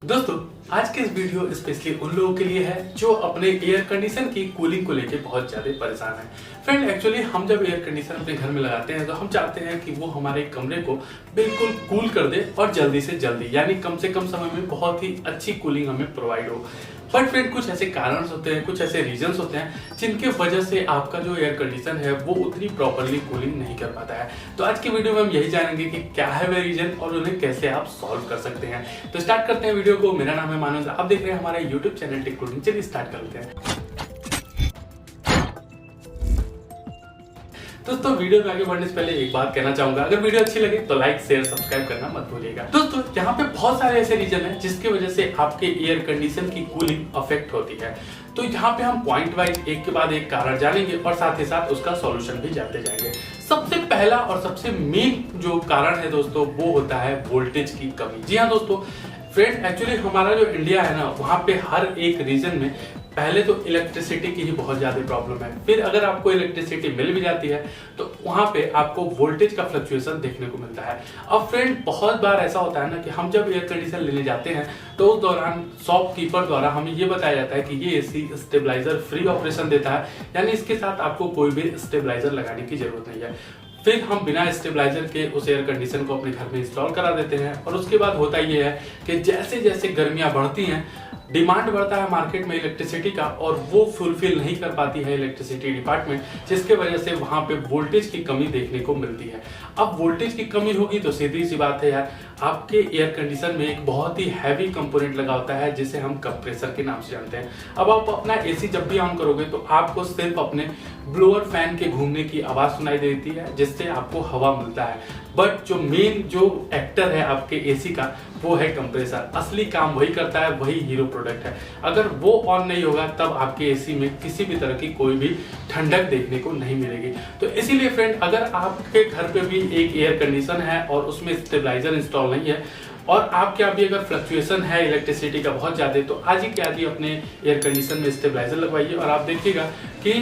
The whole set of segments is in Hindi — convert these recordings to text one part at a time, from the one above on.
दोस्तों, आज के इस वीडियो स्पेशली उन लोगों के लिए है जो अपने एयर कंडीशन की कूलिंग को लेके बहुत ज़्यादा परेशान है। फ्रेंड, एक्चुअली हम जब एयर कंडीशन अपने घर में लगाते हैं तो हम चाहते हैं कि वो हमारे कमरे को बिल्कुल कूल कर दे और जल्दी से जल्दी, यानी कम से कम समय में बहुत ही अच्छी कूलिंग हमें प्रोवाइड हो। बट फ्रेंड, कुछ ऐसे कारण होते हैं, कुछ ऐसे रीजंस होते हैं जिनके वजह से आपका जो एयर कंडीशन है वो उतनी प्रॉपरली कूलिंग नहीं कर पाता है। तो आज की वीडियो में हम यही जानेंगे कि क्या है वह रीजन और उन्हें कैसे आप सॉल्व कर सकते हैं। तो स्टार्ट करते हैं वीडियो को। मेरा नाम है मानव, आप देख रहे हैं हमारा यूट्यूब चैनल टेक कूलिंग। चलिए स्टार्ट करते हैं। दोस्तों, वीडियो में आगे बढ़ने से पहले एक बात कहना चाहूंगा, अगर वीडियो अच्छी लगे तो लाइक शेयर सब्सक्राइब करना मत भूलिएगा। दोस्तों, यहाँ पे बहुत सारे ऐसे रीजन हैं जिसकी वजह से आपके एयर कंडीशन की कूलिंग अफेक्ट होती है। तो यहाँ पे हम पॉइंट वाइज एक के बाद एक कारण जानेंगे और साथ ही साथ उसका सॉल्यूशन भी जानते जाएंगे। सबसे पहला और सबसे मेन जो कारण है दोस्तों, वो होता है वोल्टेज की कमी। जी हाँ दोस्तों, फ्रेंड, एक्चुअली हमारा जो इंडिया है ना, वहाँ पे हर एक रीजन में पहले तो इलेक्ट्रिसिटी की ही बहुत ज्यादा प्रॉब्लम है। फिर अगर आपको इलेक्ट्रिसिटी मिल भी जाती है तो वहां पे आपको वोल्टेज का फ्लक्चुएशन देखने को मिलता है। अब फ्रेंड, बहुत बार ऐसा होता है ना कि हम जब एयर कंडीशन लेने जाते हैं तो उस दौरान शॉपकीपर द्वारा हमें ये बताया जाता है कि ये एसी स्टेबलाइजर फ्री ऑपरेशन देता है, यानी इसके साथ आपको कोई भी स्टेबलाइजर लगाने की जरूरत नहीं है। फिर हम बिना स्टेबलाइजर के उस एयर कंडीशन को अपने घर में इंस्टॉल करा देते हैं और उसके बाद होता ये है कि जैसे जैसे गर्मियां बढ़ती हैं, डिमांड बढ़ता है मार्केट में इलेक्ट्रिसिटी का और वो फुलफिल नहीं कर पाती है इलेक्ट्रिसिटी डिपार्टमेंट, जिसके वजह से वहां पे वोल्टेज की कमी देखने को मिलती है। अब वोल्टेज की कमी होगी तो सीधी सी बात है यार, आपके एयर कंडीशन में एक बहुत ही हैवी कंपोनेंट लगा होता है जिसे हम कंप्रेसर के नाम से जानते हैं। अब आप अपना एसी जब भी ऑन करोगे तो आपको सिर्फ अपने ब्लोअर फैन के घूमने की आवाज सुनाई देती है, जिससे आपको हवा मिलता है। बट जो मेन जो एक्टर है आपके एसी का, वो है कंप्रेसर। असली काम वही करता है, वही हीरो प्रोडक्ट है। अगर वो ऑन नहीं होगा तब आपके एसी में किसी भी तरह की कोई भी ठंडक देखने को नहीं मिलेगी। तो इसीलिए फ्रेंड, अगर आपके घर पे भी एक एयर कंडीशन है और उसमें स्टेबलाइजर इंस्टॉल नहीं है और आपके यहाँ भी अगर फ्लक्चुएशन है इलेक्ट्रिसिटी का बहुत ज्यादा, तो आज ही के आज ही अपने एयर कंडीशन में स्टेबलाइजर लगवाइए और आप देखिएगा कि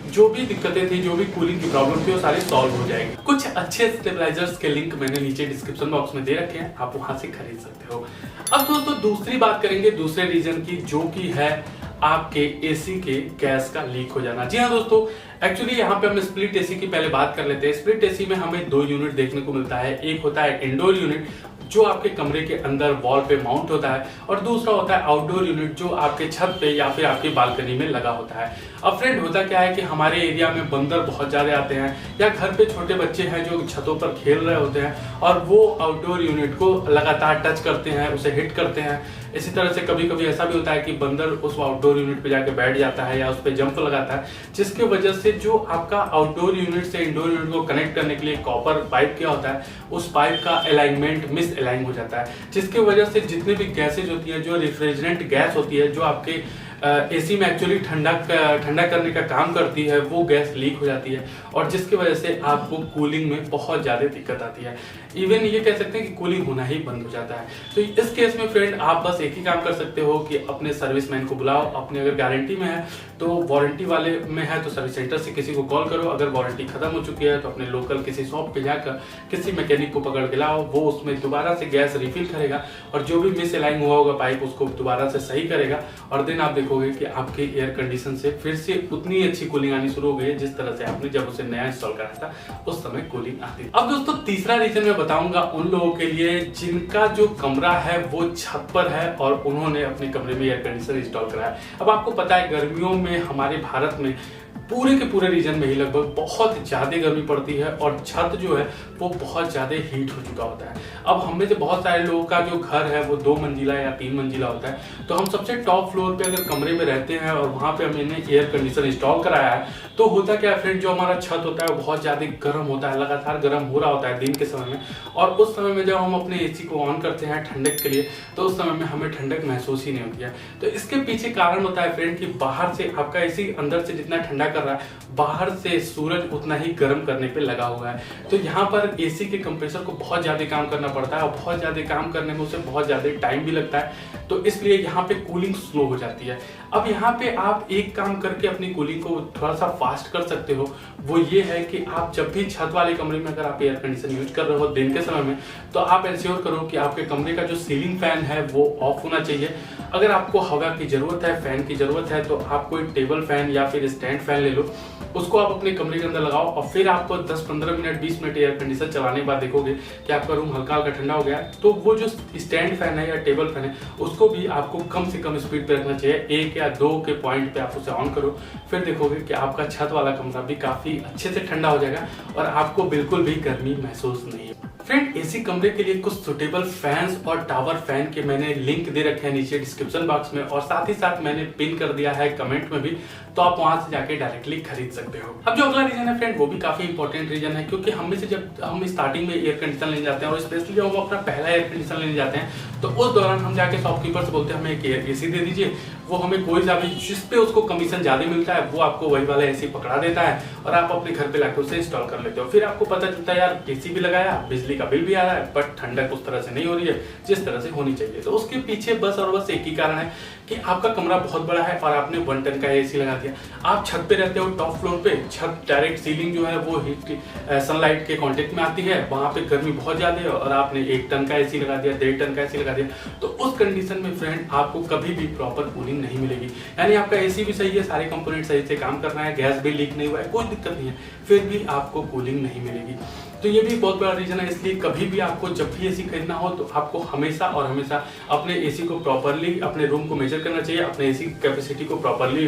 जो भी दिक्कतें थी, जो भी कूलिंग की प्रॉब्लम थी, वो सारी सॉल्व हो जाएगी। कुछ अच्छे स्टेबलाइजर्स के लिंक मैंने नीचे डिस्क्रिप्शन बॉक्स में दे रखे हैं, आप वहां से खरीद सकते हो। अब दोस्तों, दूसरी बात करेंगे दूसरे रीजन की, जो कि है आपके एसी के गैस का लीक हो जाना। जी हाँ दोस्तों, एक्चुअली यहाँ पे हम स्प्लिट एसी की पहले बात कर लेते हैं। स्प्लिट एसी में हमें दो यूनिट देखने को मिलता है। एक होता है इंडोर यूनिट जो आपके कमरे के अंदर वॉल पे माउंट होता है, और दूसरा होता है आउटडोर यूनिट जो आपके छत पे या फिर आपकी बालकनी में लगा होता है। अब फ्रेंड, होता क्या है कि हमारे एरिया में बंदर बहुत ज्यादा आते हैं या घर पे छोटे बच्चे हैं जो छतों पर खेल रहे होते हैं और वो आउटडोर यूनिट को लगातार टच करते हैं, उसे हिट करते हैं। इसी तरह से कभी कभी ऐसा भी होता है कि बंदर उस आउटडोर यूनिट पे जाके बैठ जाता है या उस पर जंप लगाता है, जिसकी वजह से जो आपका आउटडोर यूनिट से इंडोर यूनिट को कनेक्ट करने के लिए कॉपर पाइप क्या होता है, उस पाइप का अलाइनमेंट मिस अलाइन हो जाता है, जिसकी वजह से जितनी भी गैसेज होती है, जो रिफ्रिजरेंट गैस होती है, जो आपके एसी में एक्चुअली ठंडा करने का काम करती है, वो गैस लीक हो जाती है और जिसकी वजह से आपको कूलिंग में बहुत ज़्यादा दिक्कत आती है। इवन ये कह सकते हैं कि कूलिंग होना ही बंद हो जाता है। तो इस केस में फ्रेंड, आप बस एक ही काम कर सकते हो कि अपने सर्विसमैन को बुलाओ। अपने अगर गारंटी में है तो वारंटी वाले में है तो सर्विस सेंटर से किसी को कॉल करो। अगर वारंटी खत्म हो चुकी है तो अपने लोकल किसी शॉप पे जाकर किसी मैकेनिक को पकड़ के लाओ, वो उसमें दोबारा से गैस रिफिल करेगा और जो भी मिस अलाइन हुआ होगा पाइप, उसको दोबारा से सही करेगा और देन आप देखोगे कि आपके एयर कंडीशन से फिर से उतनी अच्छी कूलिंग आनी शुरू हो गई है जिस तरह से आपने जब उसे नया इंस्टॉल कराया था उस समय कूलिंग आती थी। अब दोस्तों, तीसरा रीजन मैं बताऊंगा उन लोगों के लिए जिनका जो कमरा है वो छत पर है और उन्होंने अपने कमरे में एयर कंडीशनर इंस्टॉल कराया। अब आपको पता है गर्मियों में हमारे भारत में पूरे के पूरे रीजन में ही लगभग बहुत ज्यादा गर्मी पड़ती है और छत जो है वो बहुत ज्यादा हीट हो चुका होता है। अब हम में से बहुत सारे लोगों का जो घर है वो 2 मंजिला या 3 मंजिला होता है, तो हम सबसे टॉप फ्लोर पे अगर कमरे में रहते हैं और वहां पे हमने एयर कंडीशनर इंस्टॉल कराया है, तो होता क्या है फ्रेंड, जो हमारा छत होता है वो बहुत ज्यादा गर्म होता है, लगातार गर्म हो रहा होता है दिन के समय में। और उस समय में जब हम अपने एसी को ऑन करते हैं ठंडक के लिए, तो उस समय में हमें ठंडक महसूस ही नहीं होती है। तो इसके पीछे कारण होता है फ्रेंड कि बाहर से आपका एसी अंदर से जितना ठंडा कर रहा है, बाहर से सूरज उतना ही गर्म करने पे लगा हुआ है। तो यहाँ पर एसी के कंप्रेसर को बहुत ज्यादा काम करना पड़ता है और बहुत ज्यादा काम करने में उसे बहुत ज्यादा टाइम भी लगता है। तो इसलिए यहाँ पे कूलिंग स्लो हो जाती है। अब यहाँ पे आप एक काम करके अपनी कूलिंग को थोड़ा सा फास्ट कर सकते हो, वो ये है कि आप जब भी छत वाले कमरे में अगर आप एयर कंडीशन यूज कर रहे हो दिन के समय में, तो आप इंश्योर करो कि आपके कमरे का जो सीलिंग फैन है वो ऑफ होना चाहिए। अगर आपको हवा की जरूरत है, फैन की जरूरत है, तो आप कोई टेबल फैन या फिर स्टैंड फैन ले लो, उसको आप अपने कमरे के अंदर लगाओ और फिर आपको 10-15 मिनट 20 मिनट एयर कंडीशन चलाने के बाद देखोगे कि आपका रूम हल्का हल्का ठंडा हो गया है। तो वो जो स्टैंड फैन है या टेबल फैन है उसको भी आपको कम से कम स्पीड पे रखना चाहिए। 1 या 2 के पॉइंट पे आप उसे ऑन करो, फिर देखोगे कि आपका छत वाला कमरा भी काफी अच्छे से ठंडा हो जाएगा और आपको बिल्कुल भी गर्मी महसूस नहीं है। फ्रेंड, एसी कमरे के लिए कुछ सुटेबल फैंस और टावर फैन के मैंने लिंक दे रखे हैं नीचे डिस्क्रिप्शन बॉक्स में, और साथ ही साथ मैंने पिन कर दिया है कमेंट में भी, तो आप वहां से जाके डायरेक्टली खरीद सकते हो। अब जो अगला रीजन है फ्रेंड, वो भी काफी इंपॉर्टेंट रीजन है, क्योंकि हम में से जब हम स्टार्टिंग में एयर कंडीशन लेने जाते हैं और स्पेशली जब हम अपना पहला एयर कंडीशन लेने जाते हैं, तो उस दौरान हम जाके शॉपकीपर से बोलते हैं हमें एक एसी दे दीजिए। वो हमें कोई सा भी जिस पे उसको कमीशन ज्यादा मिलता है वो आपको वही वाला एसी पकड़ा देता है और आप अपने घर पे लाके उसे इंस्टॉल कर लेते हो। फिर आपको पता चलता है यार एसी भी लगाया, बिजली का बिल भी आ रहा है, बट ठंडक उस तरह से नहीं हो रही है जिस तरह से होनी चाहिए। तो उसके पीछे बस और बस एक ही कारण है कि आपका कमरा बहुत बड़ा है और आपने 1 टन का एसी लगा दिया। आप छत पे रहते हो, टॉप फ्लोर पे, छत डायरेक्ट सीलिंग जो है वो हीट सनलाइट के कांटेक्ट में आती है, वहां पे गर्मी बहुत ज्यादा है और आपने 1 टन का एसी लगा दिया, 1.5 टन का एसी लगा दिया, तो उस कंडीशन में फ्रेंड आपको कभी भी प्रॉपर कूलिंग नहीं मिलेगी। यानी आपका एसी भी सही है, सारे कंपोनेंट सही से काम कर रहा है, गैस भी लीक नहीं हुआ है, कोई दिक्कत नहीं है, फिर भी आपको कूलिंग नहीं मिलेगी। तो ये भी बहुत बड़ा रीजन है। इसलिए कभी भी आपको जब भी एसी खरीदना हो तो आपको हमेशा और हमेशा अपने एसी को प्रॉपरली, अपने रूम को मेजर करना चाहिए, अपने एसी की कैपेसिटी को प्रॉपरली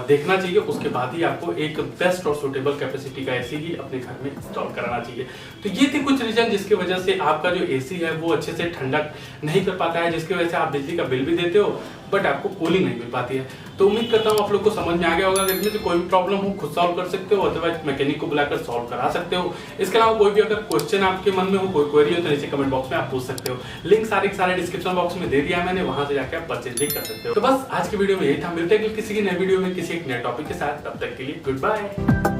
देखना चाहिए। उसके बाद ही आपको एक बेस्ट और सुटेबल कैपेसिटी का एसी ही अपने घर में इंस्टॉल कराना चाहिए। तो ये थे कुछ रीजन जिसकी वजह से आपका जो एसी है वो अच्छे से ठंडक नहीं कर पाता है, जिसकी वजह से आप बिजली का बिल भी देते हो बट आपको कूलिंग नहीं मिल पाती है। तो उम्मीद करता हूँ आप लोग को समझ में आ गया होगा। इसमें से कोई भी प्रॉब्लम हो खुद सॉल्व कर सकते हो, अदरवाइज मैकेनिक को बुलाकर सॉल्व करा सकते हो। इसके अलावा कोई भी अगर क्वेश्चन आपके मन में हो, कोई क्वेरी हो, तो नीचे कमेंट बॉक्स में आप पूछ सकते हो। लिंक सारे डिस्क्रिप्शन बॉक्स में दे दिया है मैंने, वहां से जाकर आप परचेज भी कर सकते हो। तो बस आज की वीडियो में यही था, मिलते हैं किसी की नई वीडियो में किसी एक नए टॉपिक के साथ। तब तक के लिए गुड बाय।